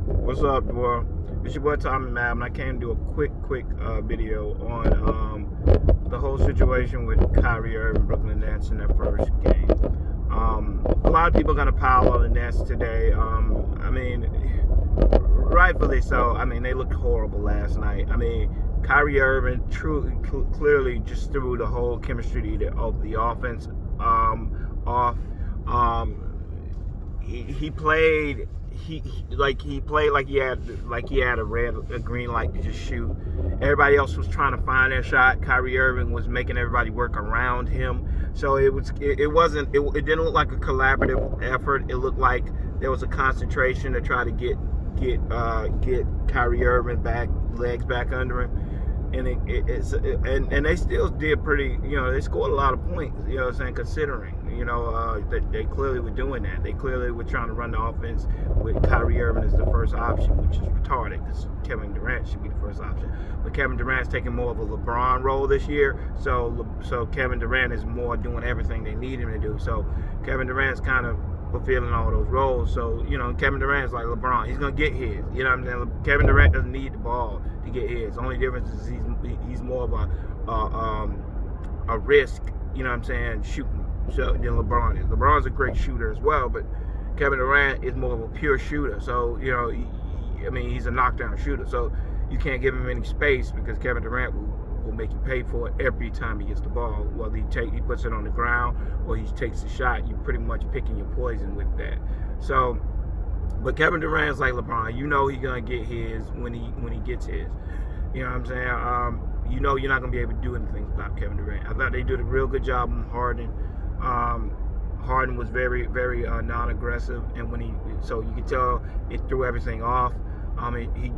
What's up, boy? It's your boy Tommy Mab, and I came to do a quick video on the whole situation with Kyrie Irving, Brooklyn Nets in their first game. A lot of people are gonna pile on the Nets today. I mean, rightfully so. I mean, they looked horrible last night. I mean, Kyrie Irving clearly just threw the whole chemistry of the offense off. He played he played like he had a green light to just shoot. Everybody else was trying to find their shot. Kyrie Irving was making everybody work around him. So it didn't look like a collaborative effort. It looked like there was a concentration to try to get Kyrie Irving legs back under him. And they still did pretty, they scored a lot of points, what I'm saying, considering, that they clearly were doing that. They clearly were trying to run the offense with Kyrie Irving as the first option, which is retarded because Kevin Durant should be the first option. But Kevin Durant's taking more of a LeBron role this year, so Kevin Durant is more doing everything they need him to do. So Kevin Durant's kind of fulfilling all those roles. So, Kevin Durant's like LeBron. He's going to get his. You know what I'm saying? Kevin Durant doesn't need the ball to get his. The only difference is he's more of a risk, shooting than LeBron is. LeBron's a great shooter as well, but Kevin Durant is more of a pure shooter. So, he's a knockdown shooter. So you can't give him any space because Kevin Durant will make you pay for it every time he gets the ball. Whether he puts it on the ground or he takes the shot, you're pretty much picking your poison with that. So, but Kevin Durant's like LeBron. He's gonna get his when he gets his. You know what I'm saying? You're not gonna be able to do anything about Kevin Durant. I thought they did a real good job on Harden. Harden was very, very non-aggressive, and so you could tell it threw everything off.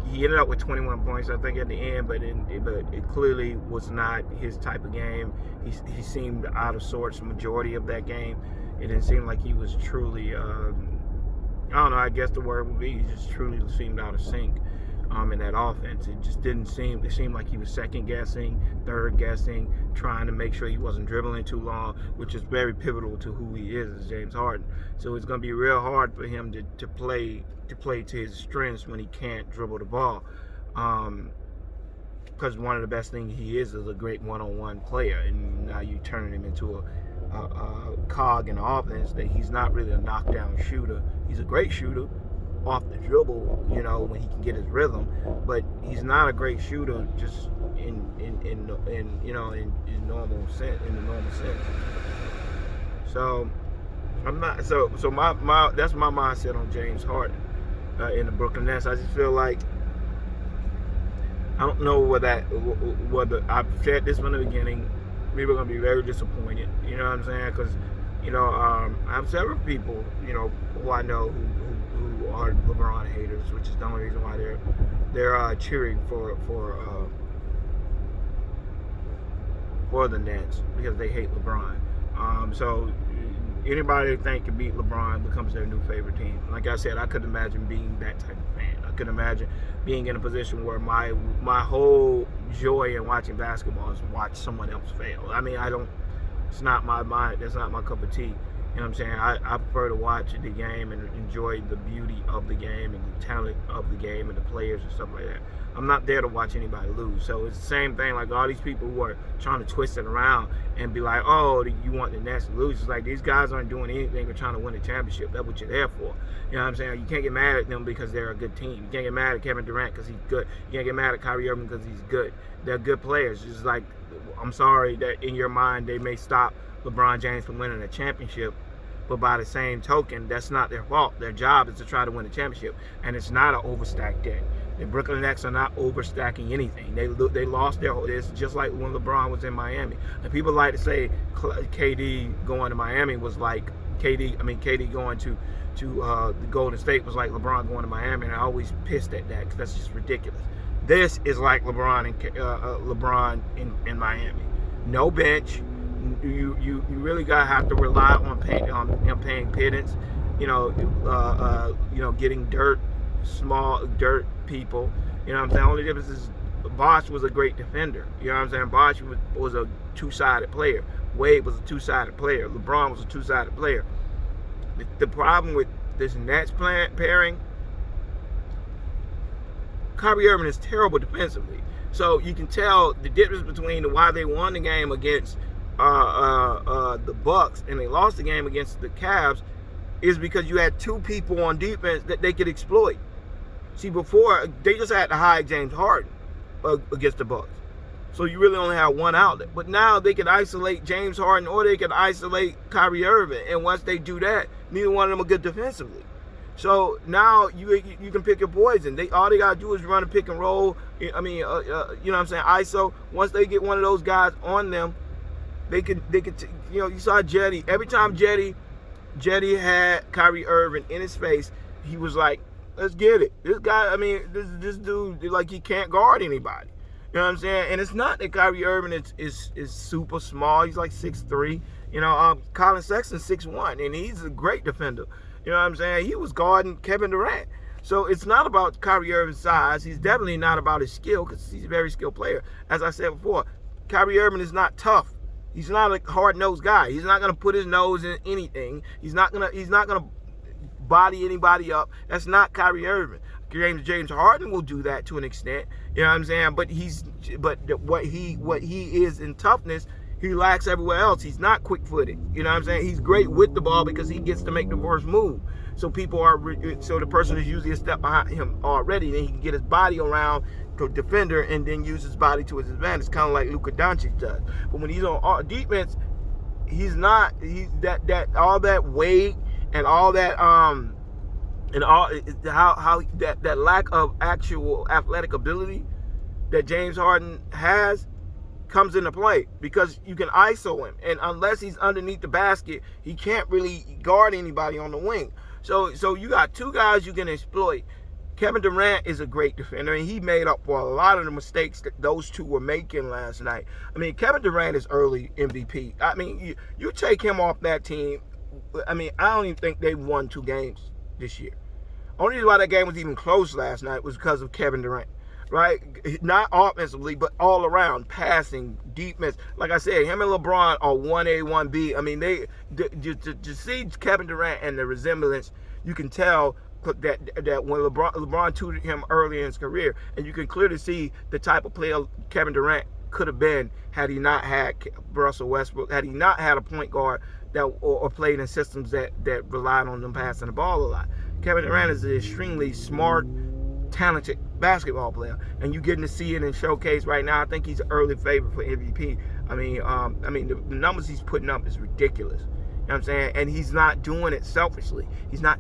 He ended up with 21 points, I think, at the end, but it clearly was not his type of game. He seemed out of sorts the majority of that game. It didn't seem like he was truly, I don't know, I guess the word would be, he just truly seemed out of sync in that offense. It seemed like he was second-guessing, third-guessing, trying to make sure he wasn't dribbling too long, which is very pivotal to who he is as James Harden. So it's going to be real hard for him to play to his strengths when he can't dribble the ball. Because one of the best things he is a great one-on-one player, and now you're turning him into a cog in the offense that he's not really a knockdown shooter. He's a great shooter off the dribble, when he can get his rhythm, but he's not a great shooter just in normal sense, in the normal sense. So I'm not so my that's my mindset on James Harden in the Brooklyn Nets. I just feel like I don't know whether I've said this from the beginning. People are gonna be very disappointed. You know what I'm saying? Because I have several people who I know who are LeBron haters, which is the only reason why they're cheering for the Nets, because they hate LeBron. So anybody they think can beat LeBron becomes their new favorite team. Like I said, I could imagine being that type of fan. I could imagine being in a position where my whole joy in watching basketball is watch someone else fail. I mean, it's not my mind. That's not my cup of tea. You know what I'm saying? I prefer to watch the game and enjoy the beauty of the game and the talent of the game and the players and stuff like that. I'm not there to watch anybody lose. So it's the same thing, like all these people who are trying to twist it around and be like, oh, you want the Nets to lose. It's like these guys aren't doing anything but trying to win a championship. That's what you're there for. You know what I'm saying? You can't get mad at them because they're a good team. You can't get mad at Kevin Durant because he's good. You can't get mad at Kyrie Irving because he's good. They're good players. It's like, I'm sorry that in your mind they may stop LeBron James from winning a championship, but by the same token, that's not their fault. Their job is to try to win a championship, and it's not an overstacked deck. The Brooklyn Nets are not overstacking anything. They lost their. It's just like when LeBron was in Miami. And people like to say KD going to Miami was like KD going to the Golden State was like LeBron going to Miami, and I always pissed at that because that's just ridiculous. This is like LeBron in Miami. No bench. You really gotta have to rely on paying pittance, getting small dirt people. You know what I'm saying? Only difference is Bosh was a great defender. You know what I'm saying? Bosh was a two-sided player. Wade was a two-sided player. LeBron was a two-sided player. The problem with this Nets pairing Kyrie Irving is terrible defensively. So you can tell the difference between why they won the game against the Bucks and they lost the game against the Cavs is because you had two people on defense that they could exploit. See, before they just had to hide James Harden against the Bucks. So you really only have one outlet. But now they can isolate James Harden or they can isolate Kyrie Irving. And once they do that, neither one of them are good defensively. So now you can pick your poison. All they gotta do is run a pick and roll. I mean, you know what I'm saying? ISO. Once they get one of those guys on them, they could you know, you saw Jetty. Every time Jetty had Kyrie Irving in his face, he was like, let's get it. This guy, I mean, this dude, like, he can't guard anybody. You know what I'm saying? And it's not that Kyrie Irving is super small. He's like 6'3". You know, Colin Sexton's 6'1", and he's a great defender. You know what I'm saying? He was guarding Kevin Durant. So it's not about Kyrie Irving's size. He's definitely not about his skill because he's a very skilled player. As I said before, Kyrie Irving is not tough. He's not a hard-nosed guy. He's not going to put his nose in anything. He's not going to body anybody up. That's not Kyrie Irving. James Harden will do that to an extent. You know what I'm saying? But what he is in toughness, he lacks everywhere else. He's not quick-footed. You know what I'm saying? He's great with the ball because he gets to make the first move. So the person is usually a step behind him already. Then he can get his body around the defender and then use his body to his advantage, kind of like Luka Doncic does. But when he's on defense, he's that all that weight and all that and all how that lack of actual athletic ability that James Harden has comes into play because you can ISO him, and unless he's underneath the basket, he can't really guard anybody on the wing. So you got two guys you can exploit. Kevin Durant is a great defender, and he made up for a lot of the mistakes that those two were making last night. I mean, Kevin Durant is early MVP. I mean, you take him off that team, I mean, I don't even think they won 2 games this year. Only reason why that game was even close last night was because of Kevin Durant, right? Not offensively, but all around, passing, defense. Like I said, him and LeBron are 1A, 1B. I mean, to see Kevin Durant and the resemblance, you can tell that when LeBron tutored him early in his career, and you can clearly see the type of player Kevin Durant could have been had he not had Russell Westbrook, had he not had a point guard that or played in systems that relied on them passing the ball a lot. Kevin Durant is an extremely smart, talented basketball player, and you're getting to see it in showcase right now. I think he's an early favorite for MVP. I mean, the numbers he's putting up is ridiculous. You know what I'm saying? And he's not doing it selfishly. He's not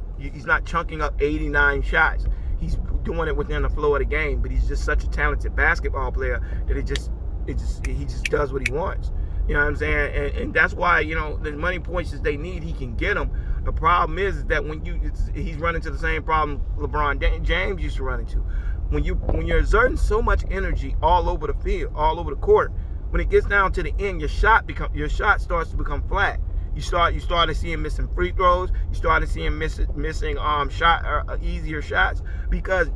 chunking up 89 shots. He's doing it within the flow of the game. But he's just such a talented basketball player that he just does what he wants. You know what I'm saying? And that's why, you know, the money points that they need, he can get them. The problem is that when he's running to the same problem LeBron James used to run into. When you're exerting so much energy all over the field, all over the court, when it gets down to the end, your shot starts to become flat. You start to see him missing free throws. You start to see him missing easier shots, because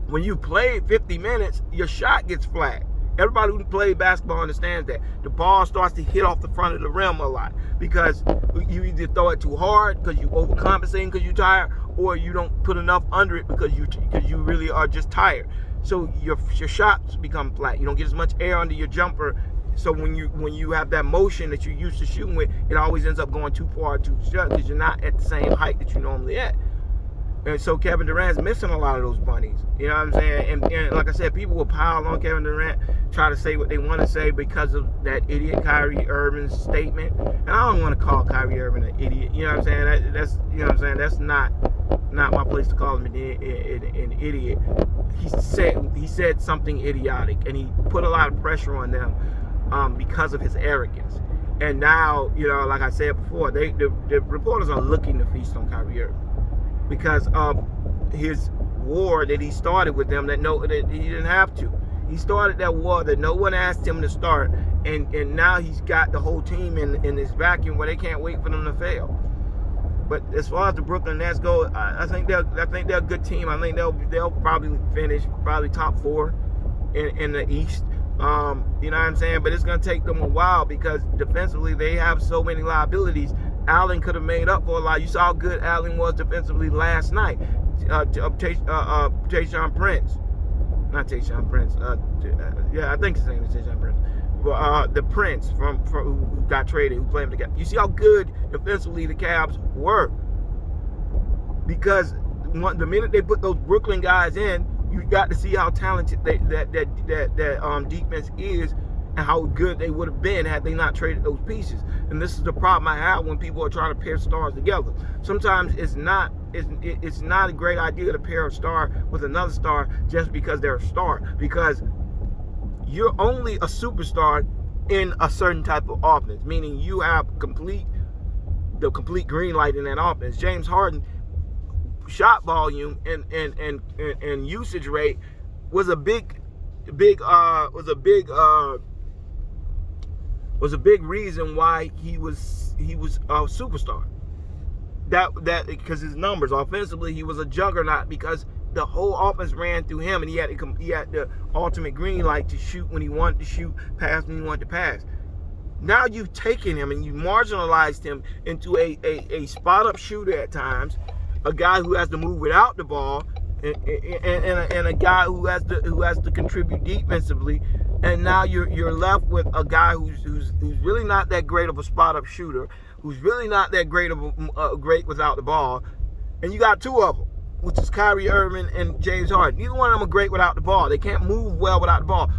when you play 50 minutes, your shot gets flat. Everybody who plays basketball understands that. The ball starts to hit off the front of the rim a lot because you either throw it too hard because you overcompensating because you're tired, or you don't put enough under it because you really are just tired. So your shots become flat. You don't get as much air under your jumper. So when you have that motion that you're used to shooting with, it always ends up going too far, too short, because you're not at the same height that you're normally at. And so Kevin Durant's missing a lot of those bunnies. You know what I'm saying? And like I said, people will pile on Kevin Durant, try to say what they want to say because of that idiot Kyrie Irving statement. And I don't want to call Kyrie Irving an idiot. You know what I'm saying? That's you know what I'm saying? That's not my place to call him an idiot. He said something idiotic, and he put a lot of pressure on them because of his arrogance. And now, you know, like I said before, the reporters are looking to feast on Kyrie Irving because of his war that he started with them that he didn't have to. He started that war that no one asked him to start, and now he's got the whole team in this vacuum where they can't wait for them to fail. But as far as the Brooklyn Nets go, I think they're a good team. I think they'll probably finish top 4 in the East. You know what I'm saying? But it's going to take them a while because defensively they have so many liabilities. Allen could have made up for a lot. You saw how good Allen was defensively last night. Tayshaun Prince. not Tayshaun Prince. Yeah, I think his name is Tayshaun Prince. The Prince from who got traded, who played the Cavs. You see how good defensively the Cavs were, because the minute they put those Brooklyn guys in, you got to see how talented that defense is, and how good they would have been had they not traded those pieces. And this is the problem I have when people are trying to pair stars together. Sometimes it's not a great idea to pair a star with another star just because they're a star, because you're only a superstar in a certain type of offense, meaning you have the complete green light in that offense. James Harden shot volume and usage rate was a big reason why he was a superstar. That because his numbers offensively, he was a juggernaut, because the whole offense ran through him, and he had the ultimate green light to shoot when he wanted to shoot, pass when he wanted to pass. Now you've taken him and you marginalized him into a spot up shooter at times, a guy who has to move without the ball, and a guy who has to contribute defensively. And now you're left with a guy who's really not that great of a spot up shooter, who's really not that great without the ball, and you got two of them, which is Kyrie Irving and James Harden. Neither one of them are great without the ball. They can't move well without the ball.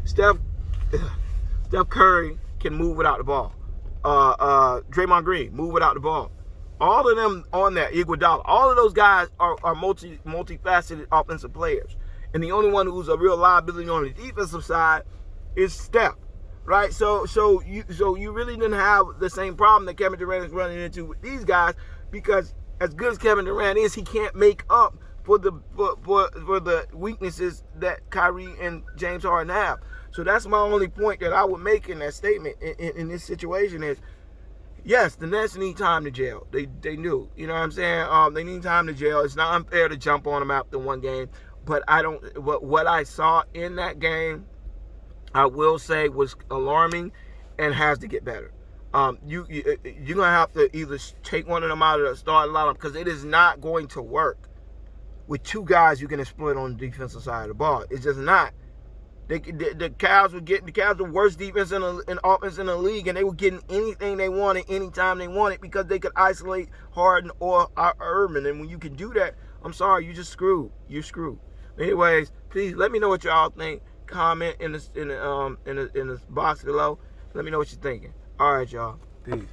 Steph Curry can move without the ball. Draymond Green move without the ball. All of them on that, Iguodala, all of those guys are multifaceted offensive players. And the only one who's a real liability on the defensive side is Steph, right? So you really didn't have the same problem that Kevin Durant is running into with these guys, because as good as Kevin Durant is, he can't make up for the weaknesses that Kyrie and James Harden have. So that's my only point that I would make in that statement in this situation is, yes, the Nets need time to gel. They do. You know what I'm saying? They need time to gel. It's not unfair to jump on them after one game. But what I saw in that game, I will say, was alarming and has to get better. You're gonna have to either take one of them out of the starting lineup, because it is not going to work with two guys you can exploit on the defensive side of the ball. It's just not. The Cavs were the worst defense in offense in the league, and they were getting anything they wanted anytime they wanted, because they could isolate Harden or Irving. And when you can do that, I'm sorry, you just screwed. You're screwed. Anyways, please let me know what y'all think. Comment in the box below. Let me know what you're thinking. All right, y'all. Peace.